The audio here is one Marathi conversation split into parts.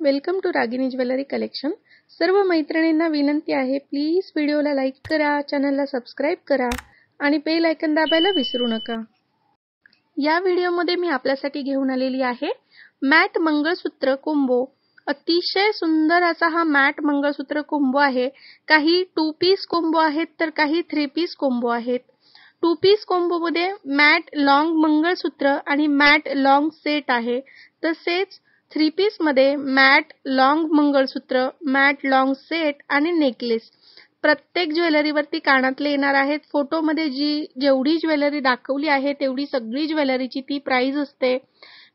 Welcome to Ragini jewellery collection. सर्व मैत्रिणींना विनंती आहे, प्लीज व्हिडिओला लाईक करा, चॅनलला सबस्क्राइब करा आणि बेल आयकॉन दाबायला विसरू नका। या व्हिडिओमध्ये मी आपल्यासाठी घेऊन आलेली आहे मॅट मंगळसूत्र कोंबो। अतिशय सुंदर असा हा मॅट मंगळसूत्र कोंबो आहे। काही 2 पीस कोंबो आहेत तर काही 3 पीस कोंबो आहेत। 2 पीस कोंबो मध्ये मॅट लॉंग मंगळसूत्र आणि मॅट लॉंग सेट आहे। तसेच 3 पीस मध्ये मॅट लॉंग मंगळसूत्र, मॅट लॉंग सेट आणि नेकलेस। प्रत्येक ज्वेलरीवरती कानातले येणार आहेत। फोटोमध्ये जेवढी ज्वेलरी दाखवली आहे तेवढी सगळी ज्वेलरीची ती प्राइस असते।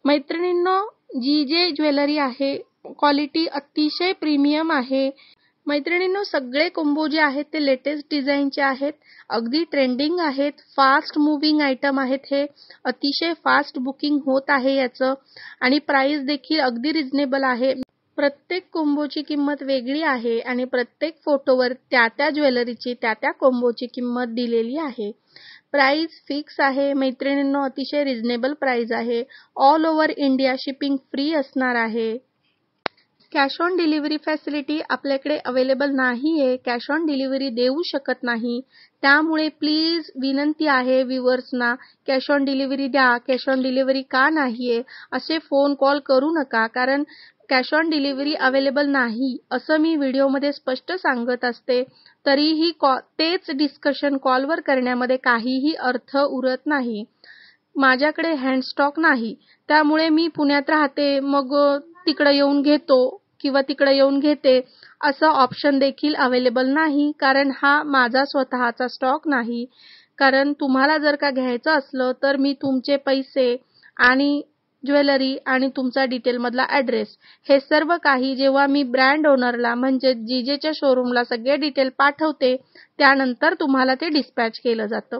मैत्रिणींनो, जे ज्वेलरी आहे क्वालिटी अतिशय प्रीमियम आहे। मैत्रिणींनो, सगळे कोंबो जे आहेत ते लेटेस्ट डिझाइनचे आहेत, अगदी ट्रेंडिंग आहेत, फास्ट मूव्हिंग आयटम आहेत। हे अतिशय फास्ट बुकिंग होत आहे याचं आणि प्राइस देखील अगदी रिझनेबल आहे। प्रत्येक कोंबोची किंमत वेगळी आहे आणि प्रत्येक फोटोवर त्या ज्वेलरीची त्या कोंबोची किंमत दिलेली आहे। प्राइस फिक्स आहे मैत्रिणींनो, अतिशय रिझनेबल प्राइस आहे। All over India shipping free असणार आहे। कॅश ऑन डिलिव्हरी फॅसिलिटी आपल्याकडे अवेलेबल नाहीये, कॅश ऑन डिलिव्हरी देऊ शकत नाही। त्यामुळे प्लीज विनंती आहे व्ह्यूअर्सना, कॅश ऑन डिलिव्हरी द्या, कॅश ऑन डिलिव्हरी का नाहीये असे फोन कॉल करू नका, कारण कॅश ऑन डिलिव्हरी अवेलेबल नाही असं मी व्हिडिओमध्ये स्पष्ट सांगत असते। तरीही तेच डिस्कशन कॉलवर करण्यामध्ये काहीही अर्थ उरत नाही। माझ्याकडे हँड स्टॉक नाही, त्यामुळे मी पुण्यात राहते, मग तिकडे येऊन घेतो किंवा तिकडे येऊन घेते असं ऑप्शन देखील अवेलेबल नाही, कारण हा माझा स्वतःचा स्टॉक नाही। कारण तुम्हाला जर का घ्यायचं असलं तर मी तुमचे पैसे आणि ज्वेलरी आणि तुमचा डिटेल मधला ॲड्रेस हे सर्व काही जेव्हा मी ब्रँड ओनरला म्हणजे जीजेच्या शोरूमला सगळे डिटेल पाठवते त्यानंतर तुम्हाला ते डिस्पॅच केलं जातं।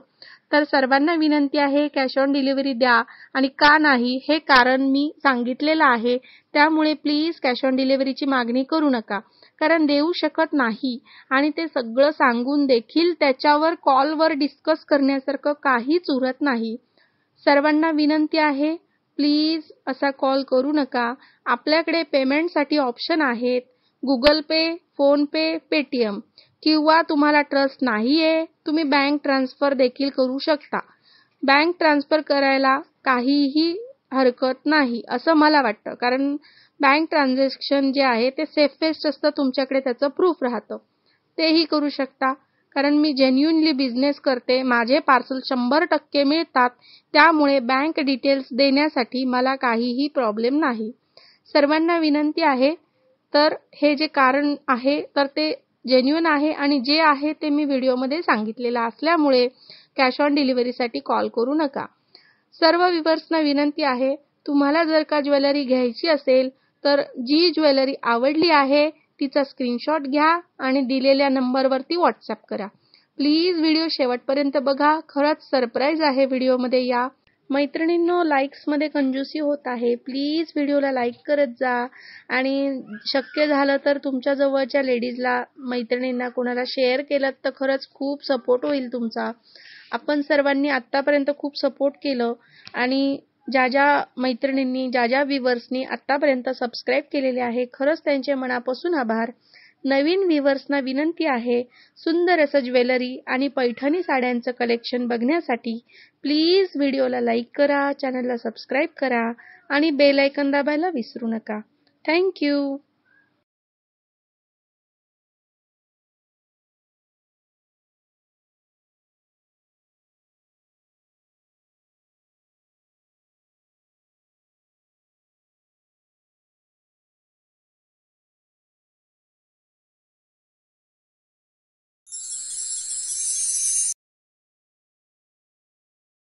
तर सर्वांना विनंती आहे, कॅश ऑन डिलिव्हरी द्या आणि का नाही हे कारण मी सांगितलेलं आहे। त्यामुळे प्लीज कॅश ऑन डिलिव्हरीची मागणी करू नका, कारण देऊ शकत नाही आणि ते सगळं सांगून देखील त्याच्यावर कॉलवर डिस्कस करण्यासारखं काहीच उरत नाही। सर्वांना विनंती आहे, प्लीज असा कॉल करू नका। आपल्याकडे पेमेंटसाठी ऑप्शन आहेत, गुगल पे, फोन पे, पेटीएम, किंवा तुम्हाला ट्रस्ट नाहीये तुम्ही बँक ट्रान्सफर देखील करू शकता। बँक ट्रान्सफर करायला काहीही हरकत नाही असं मला वाटतं, कारण बँक ट्रान्झॅक्शन जे आहे ते सेफेस्ट असतं, तुमच्याकडे त्याचं प्रूफ राहतं, तेही करू शकता। कारण मी जेन्युइनली बिझनेस करते, माझे पार्सल 100% मिळतात, त्यामुळे बँक डिटेल्स देण्यासाठी मला काहीही प्रॉब्लेम नाही। सर्वांना विनंती आहे, तर हे जे कारण आहे तर ते जेन्युइन आहे आणि जे आहे ते मी व्हिडिओमध्ये सांगितलेलं असल्यामुळे कॅश ऑन डिलिव्हरीसाठी कॉल करू नका। सर्व व्ह्यूअर्सना विनंती आहे, तुम्हाला जर का ज्वेलरी घ्यायची असेल तर जी ज्वेलरी आवडली आहे तिचा स्क्रीनशॉट घ्या आणि दिलेल्या नंबरवरती व्हॉट्सअप करा। प्लीज व्हिडिओ शेवटपर्यंत बघा, खरंच सरप्राईज आहे व्हिडिओमध्ये। या मैत्रिणींनो, लाईक्समध्ये कंजूसी होत आहे, प्लीज व्हिडिओला लाईक करत जा आणि शक्य झालं तर तुमच्या जवळच्या लेडीजला, मैत्रिणींना कोणाला शेअर केलं तर खरंच खूप सपोर्ट होईल तुमचा। आपण सर्वांनी आतापर्यंत खूप सपोर्ट केलं आणि ज्या मैत्रिणींनी, ज्या व्ह्यूअर्सनी आतापर्यंत सबस्क्राइब केलेले आहे, खरंच त्यांचे मनापासून आभार। नवीन व्ह्यूअर्सना विनंती आहे, सुंदर असं ज्वेलरी आणि पैठणी साड्यांचं कलेक्शन बघण्यासाठी प्लीज व्हिडिओला लाईक करा, चॅनलला सबस्क्राइब करा आणि बेल आयकॉन दाबायला विसरू नका। Thank you.